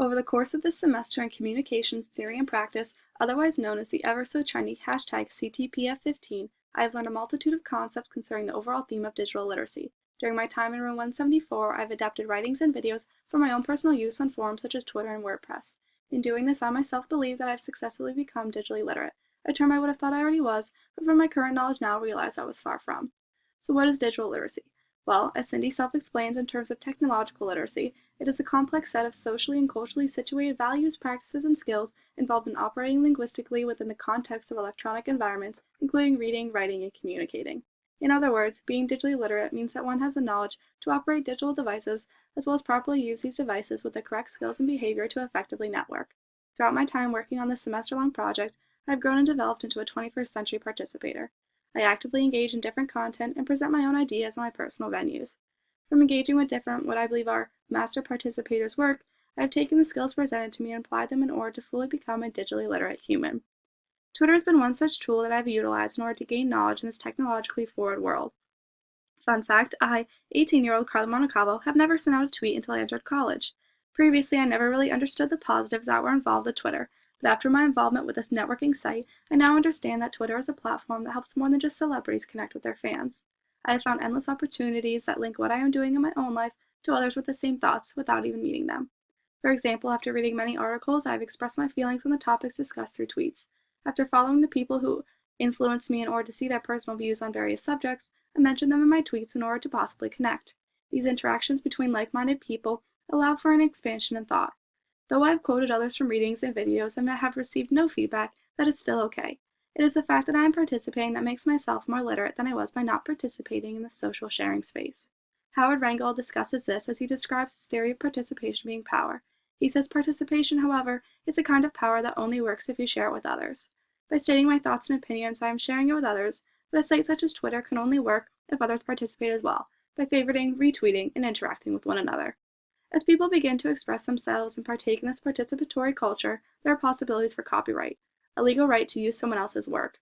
Over the course of this semester in Communications Theory and Practice, otherwise known as the ever-so-trendy hashtag CTPF15, I have learned a multitude of concepts concerning the overall theme of digital literacy. During my time in Room 174, I have adapted writings and videos for my own personal use on forums such as Twitter and WordPress. In doing this, I myself believe that I have successfully become digitally literate, a term I would have thought I already was, but from my current knowledge now realize I was far from. So what is digital literacy? Well, as Cindy self-explains in terms of technological literacy, it is a complex set of socially and culturally situated values, practices, and skills involved in operating linguistically within the context of electronic environments, including reading, writing, and communicating. In other words, being digitally literate means that one has the knowledge to operate digital devices, as well as properly use these devices with the correct skills and behavior to effectively network. Throughout my time working on this semester-long project, I have grown and developed into a 21st century participator. I actively engage in different content and present my own ideas on my personal venues. From engaging with different, what I believe are master participators' work, I have taken the skills presented to me and applied them in order to fully become a digitally literate human. Twitter has been one such tool that I have utilized in order to gain knowledge in this technologically forward world. Fun fact, I, 18-year-old Carla Monacavo, have never sent out a tweet until I entered college. Previously, I never really understood the positives that were involved with Twitter, but after my involvement with this networking site, I now understand that Twitter is a platform that helps more than just celebrities connect with their fans. I have found endless opportunities that link what I am doing in my own life to others with the same thoughts without even meeting them. For example, after reading many articles, I have expressed my feelings on the topics discussed through tweets. After following the people who influenced me in order to see their personal views on various subjects, I mentioned them in my tweets in order to possibly connect. These interactions between like-minded people allow for an expansion in thought. Though I have quoted others from readings and videos and have received no feedback, that is still okay. It is the fact that I am participating that makes myself more literate than I was by not participating in the social sharing space. Howard Rangel discusses this as he describes his theory of participation being power. He says participation, however, is a kind of power that only works if you share it with others. By stating my thoughts and opinions, I am sharing it with others, but a site such as Twitter can only work if others participate as well, by favoriting, retweeting, and interacting with one another. As people begin to express themselves and partake in this participatory culture, there are possibilities for copyright, a legal right to use someone else's work.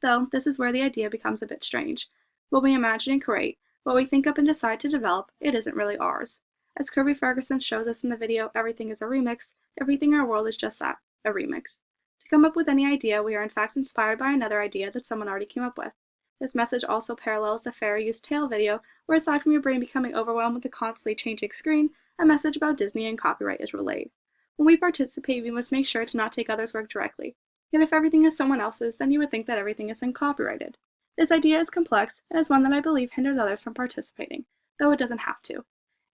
Though, this is where the idea becomes a bit strange. What we imagine and create, what we think up and decide to develop, it isn't really ours. As Kirby Ferguson shows us in the video Everything is a Remix, everything in our world is just that, a remix. To come up with any idea, we are in fact inspired by another idea that someone already came up with. This message also parallels the Fair Use Tale video, where aside from your brain becoming overwhelmed with the constantly changing screen, a message about Disney and copyright is relayed. When we participate, we must make sure to not take others' work directly. Yet if everything is someone else's, then you would think that everything is uncopyrighted. This idea is complex, and is one that I believe hinders others from participating, though it doesn't have to.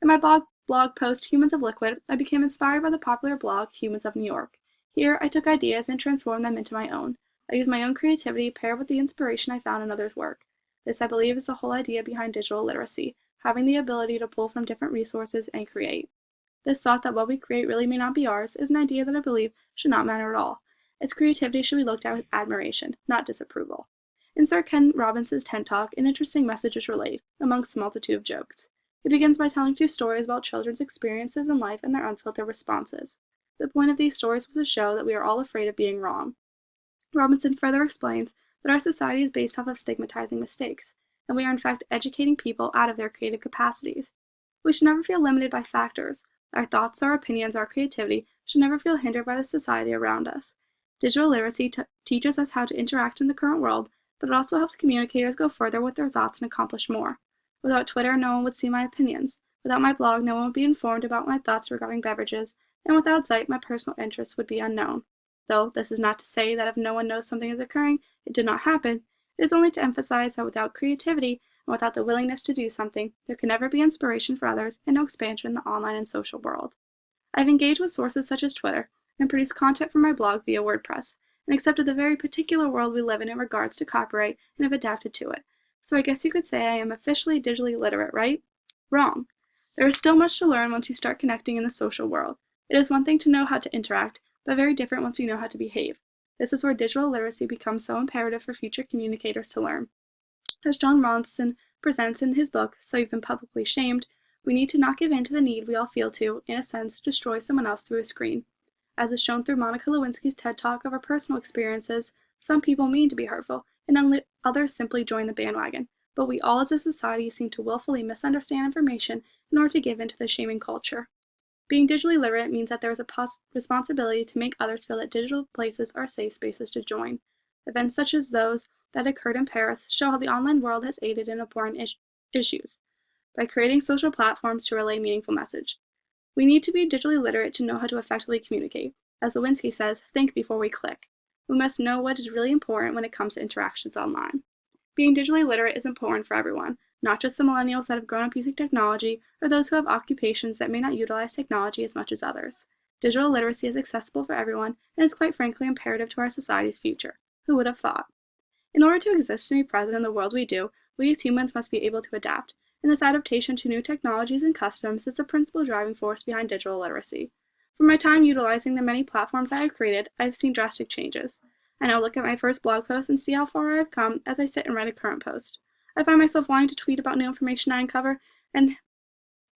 In my blog post, Humans of Liquid, I became inspired by the popular blog Humans of New York. Here, I took ideas and transformed them into my own. I used my own creativity paired with the inspiration I found in others' work. This, I believe, is the whole idea behind digital literacy, having the ability to pull from different resources and create. This thought that what we create really may not be ours is an idea that I believe should not matter at all. Its creativity should be looked at with admiration, not disapproval. In Sir Ken Robinson's TED Talk, an interesting message is relayed, amongst a multitude of jokes. It begins by telling two stories about children's experiences in life and their unfiltered responses. The point of these stories was to show that we are all afraid of being wrong. Robinson further explains that our society is based off of stigmatizing mistakes, and we are in fact educating people out of their creative capacities. We should never feel limited by factors. Our thoughts, our opinions, our creativity should never feel hindered by the society around us. Digital literacy teaches us how to interact in the current world, but it also helps communicators go further with their thoughts and accomplish more. Without Twitter, no one would see my opinions. Without my blog, no one would be informed about my thoughts regarding beverages, and without Zeit, my personal interests would be unknown. Though this is not to say that if no one knows something is occurring, it did not happen. It is only to emphasize that without creativity and without the willingness to do something, there can never be inspiration for others and no expansion in the online and social world. I have engaged with sources such as Twitter and produced content for my blog via WordPress, and accepted the very particular world we live in regards to copyright and have adapted to it. So I guess you could say I am officially digitally literate, right? Wrong. There is still much to learn once you start connecting in the social world. It is one thing to know how to interact, but very different once you know how to behave. This is where digital literacy becomes so imperative for future communicators to learn. As John Ronson presents in his book, So You've Been Publicly Shamed, we need to not give in to the need we all feel to, in a sense, destroy someone else through a screen. As is shown through Monica Lewinsky's TED Talk of her personal experiences, some people mean to be hurtful, and others simply join the bandwagon. But we all as a society seem to willfully misunderstand information in order to give in to the shaming culture. Being digitally literate means that there is a responsibility to make others feel that digital places are safe spaces to join. Events such as those that occurred in Paris show how the online world has aided in important issues by creating social platforms to relay meaningful message. We need to be digitally literate to know how to effectively communicate. As Lewinsky says, think before we click. We must know what is really important when it comes to interactions online. Being digitally literate is important for everyone, not just the millennials that have grown up using technology or those who have occupations that may not utilize technology as much as others. Digital literacy is accessible for everyone and is quite frankly imperative to our society's future. Who would have thought? In order to exist and be present in the world we do, we as humans must be able to adapt, and this adaptation to new technologies and customs is the principal driving force behind digital literacy. From my time utilizing the many platforms I have created, I have seen drastic changes. I now look at my first blog post and see how far I have come as I sit and write a current post. I find myself wanting to tweet about new information I uncover, and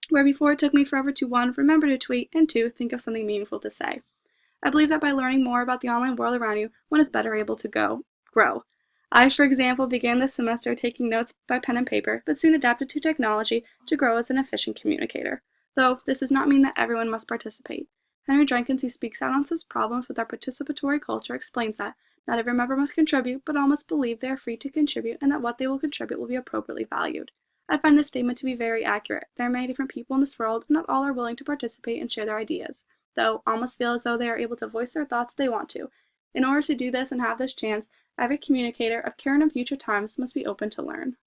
where before it took me forever to 1. Remember to tweet, and 2. Think of something meaningful to say. I believe that by learning more about the online world around you, one is better able to grow. I, for example, began this semester taking notes by pen and paper, but soon adapted to technology to grow as an efficient communicator. Though, this does not mean that everyone must participate. Henry Jenkins, who speaks out on such problems with our participatory culture, explains that not every member must contribute, but all must believe they are free to contribute and that what they will contribute will be appropriately valued. I find this statement to be very accurate. There are many different people in this world, and not all are willing to participate and share their ideas, though all must feel as though they are able to voice their thoughts if they want to. In order to do this and have this chance, every communicator of current and future times must be open to learn.